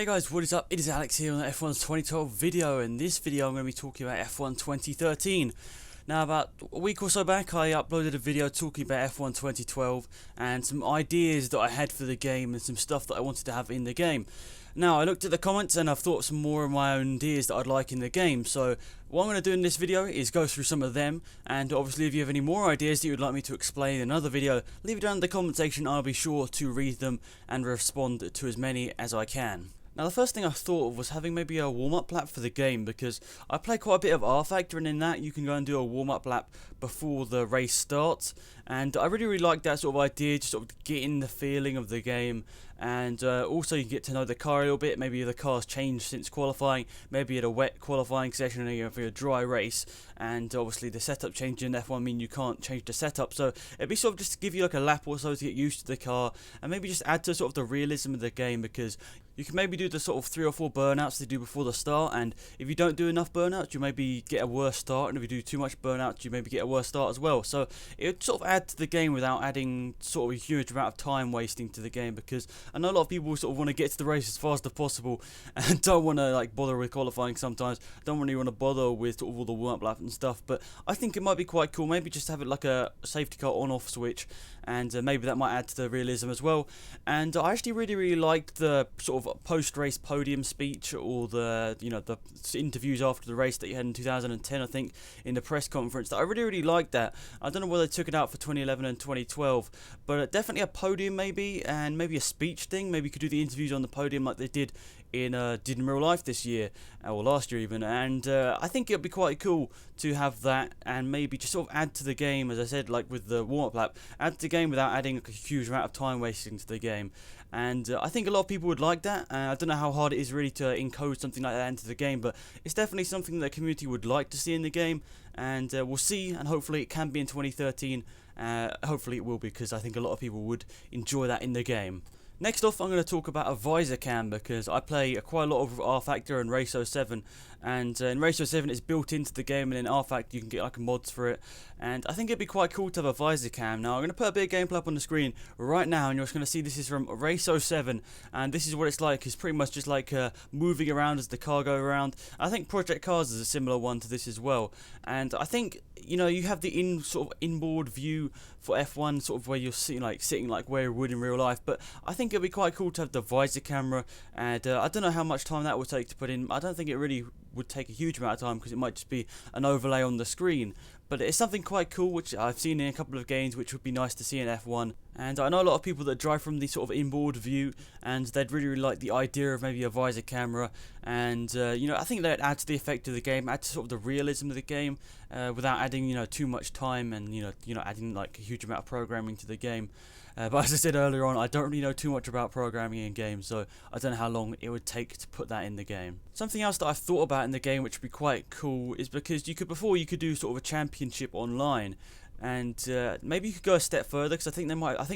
Hey guys, what is up? It is Alex here on the F1's 2012 video. In this video I'm going to be talking about F1 2013. Now about a week or so back I uploaded a video talking about F1 2012 and some ideas that I had for the game and some stuff that I wanted to have in the game. Now I looked at the comments and I've thought some more of my own ideas that I'd like in the game, so what I'm going to do in this video is go through some of them, and obviously if you have any more ideas that you would like me to explain in another video, leave it down in the comment section. I'll be sure to read them and respond to as many as I can. Now the first thing I thought of was having maybe a warm-up lap for the game, because I play quite a bit of R Factor, and in that you can go and do a warm-up lap before the race starts, and I really like that sort of idea, just sort of getting the feeling of the game, and also you can get to know the car a little bit. Maybe the car's changed since qualifying, maybe at a wet qualifying session and for a dry race, and obviously the setup change in F1 mean you can't change the setup, so it'd be sort of just to give you like a lap or so to get used to the car, and maybe just add to sort of the realism of the game, because you can maybe do the sort of 3 or 4 burnouts they do before the start, and if you don't do enough burnouts you maybe get a worse start, and if you do too much burnouts you maybe get a worse start as well. So it would sort of add to the game without adding sort of a huge amount of time wasting to the game, because I know a lot of people sort of want to get to the race as fast as possible and don't want to like bother with qualifying sometimes, don't really want to bother with sort of all the warm-up laps and stuff, but I think it might be quite cool, maybe just have it like a safety car on-off switch, and maybe that might add to the realism as well. And I actually really liked the sort of post-race podium speech, or the the interviews after the race that you had in 2010, I think, in the press conference. That I really liked that. I don't know whether they took it out for 2011 and 2012, but definitely a podium maybe, and maybe a speech thing. Maybe you could do the interviews on the podium like they did in real life this year, or last year even, and I think it'd be quite cool to have that, and maybe just sort of add to the game, as I said, like with the warm-up lap, add to the game without adding like a huge amount of time wasting to the game. And I think a lot of people would like that. I don't know how hard it is really to encode something like that into the game, but it's definitely something that the community would like to see in the game, and we'll see, and hopefully it can be in 2013. Hopefully it will be, because I think a lot of people would enjoy that in the game. Next off, I'm going to talk about a visor cam, because I play quite a lot of R Factor and Race 07, and in Race 07 it's built into the game, and in R Factor you can get like mods for it, and I think it'd be quite cool to have a visor cam. Now I'm going to put a bit of gameplay up on the screen right now, and you're just going to see this is from Race 07, and this is what it's like. It's pretty much just like moving around as the car go around. I think Project Cars is a similar one to this as well, and I think you have the inboard view for F1, sort of where you're sitting like where you would in real life, but I think it'd be quite cool to have the visor camera, and I don't know how much time that would take to put in. I don't think it really would take a huge amount of time, because it might just be an overlay on the screen, but it's something quite cool which I've seen in a couple of games, which would be nice to see in F1. And I know a lot of people that drive from the sort of inboard view, and they'd really like the idea of maybe a visor camera, and I think that adds to the effect of the game, adds to sort of the realism of the game, without adding too much time, and adding like a huge amount of programming to the game. But as I said earlier on, I don't really know too much about programming in games, so I don't know how long it would take to put that in the game. Something else that I've thought about in the game which would be quite cool is, because before you could do sort of a championship online, and maybe you could go a step further, because I think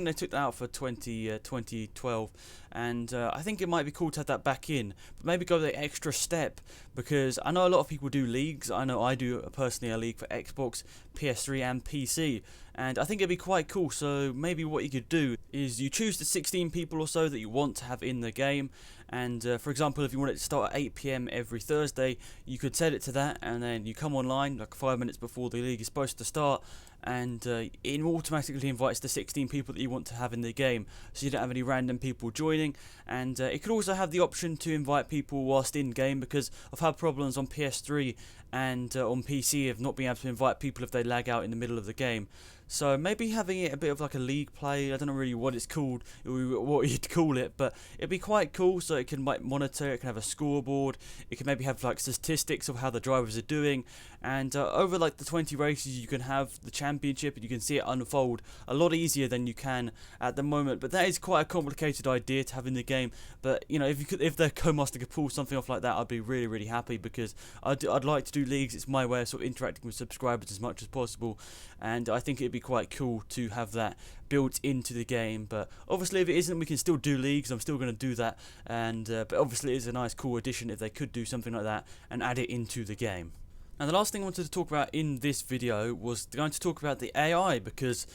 they took that out for 2012, and I think it might be cool to have that back in, but maybe go the extra step, because I know a lot of people do leagues. I know I do personally a league for Xbox, PS3 and PC, and I think it'd be quite cool. So maybe what you could do is you choose the 16 people or so that you want to have in the game, and for example, if you want it to start at 8 PM every Thursday, you could set it to that, and then you come online like 5 minutes before the league is supposed to start, and it automatically invites the 16 people that you want to have in the game, so you don't have any random people joining. And it could also have the option to invite people whilst in game, because I've had problems on PS3 and on PC of not being able to invite people if they lag out in the middle of the game. So maybe having it a bit of like a league play, I don't know really what it's called, what you'd call it, but it'd be quite cool. So it can like monitor, it can have a scoreboard, it can maybe have like statistics of how the drivers are doing, and over like the 20 races you can have the championship, and you can see it unfold a lot easier than you can at the moment. But that is quite a complicated idea to have in the game, but if the Codemaster could pull something off like that, I'd be really happy, because I'd like to do leagues. It's my way of sort of interacting with subscribers as much as possible, and I think it'd be quite cool to have that built into the game. But obviously if it isn't, we can still do leagues. I'm still going to do that, and but obviously it's a nice cool addition if they could do something like that and add it into the game. Now the last thing I wanted to talk about in this video was going to talk about the AI, because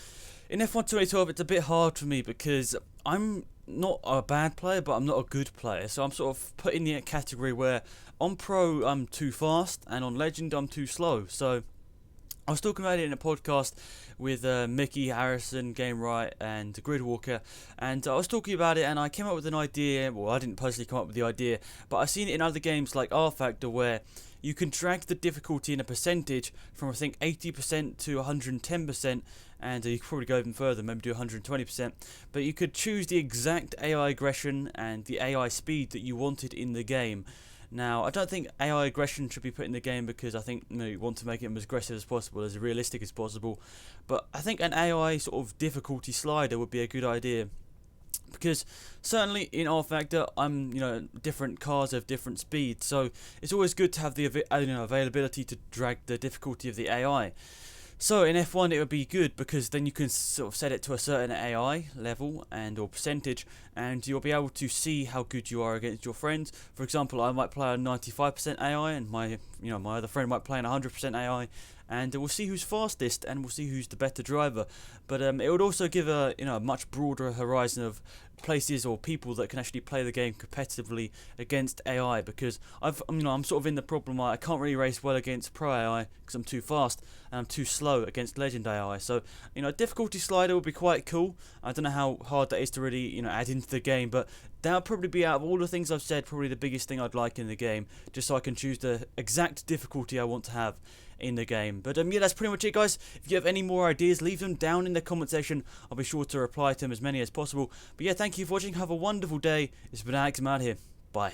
in F1 2012 it's a bit hard for me, because I'm not a bad player, but I'm not a good player. So I'm sort of put in the category where on Pro I'm too fast, and on Legend I'm too slow. So I was talking about it in a podcast with Mickey Harrison, Game Right, and Gridwalker, and I was talking about it, and I came up with an idea. Well, I didn't personally come up with the idea, but I've seen it in other games like R Factor, where you can drag the difficulty in a percentage from, I think, 80% to 110%, and you could probably go even further, maybe do 120%, but you could choose the exact AI aggression and the AI speed that you wanted in the game. Now, I don't think AI aggression should be put in the game, because I think you want to make it as aggressive as possible, as realistic as possible. But I think an AI sort of difficulty slider would be a good idea, because certainly in R Factor, different cars have different speeds, so it's always good to have the availability to drag the difficulty of the AI. So in F1 it would be good, because then you can sort of set it to a certain AI level and or percentage, and you'll be able to see how good you are against your friends. For example, I might play on 95% AI, and my other friend might play on 100% AI, and we'll see who's fastest, and we'll see who's the better driver. But it would also give a much broader horizon of places or people that can actually play the game competitively against AI, because I'm sort of in the problem I can't really race well against Pro AI because I'm too fast, and I'm too slow against Legend AI. So a difficulty slider would be quite cool. I don't know how hard that is to really add into the game, but that would probably be, out of all the things I've said, probably the biggest thing I'd like in the game, just so I can choose the exact difficulty I want to have in the game. But yeah, that's pretty much it, guys. If you have any more ideas, leave them down in the comment section. I'll be sure to reply to them, as many as possible. But yeah, thank you for watching. Have a wonderful day. It's been Alex. I'm out here. Bye.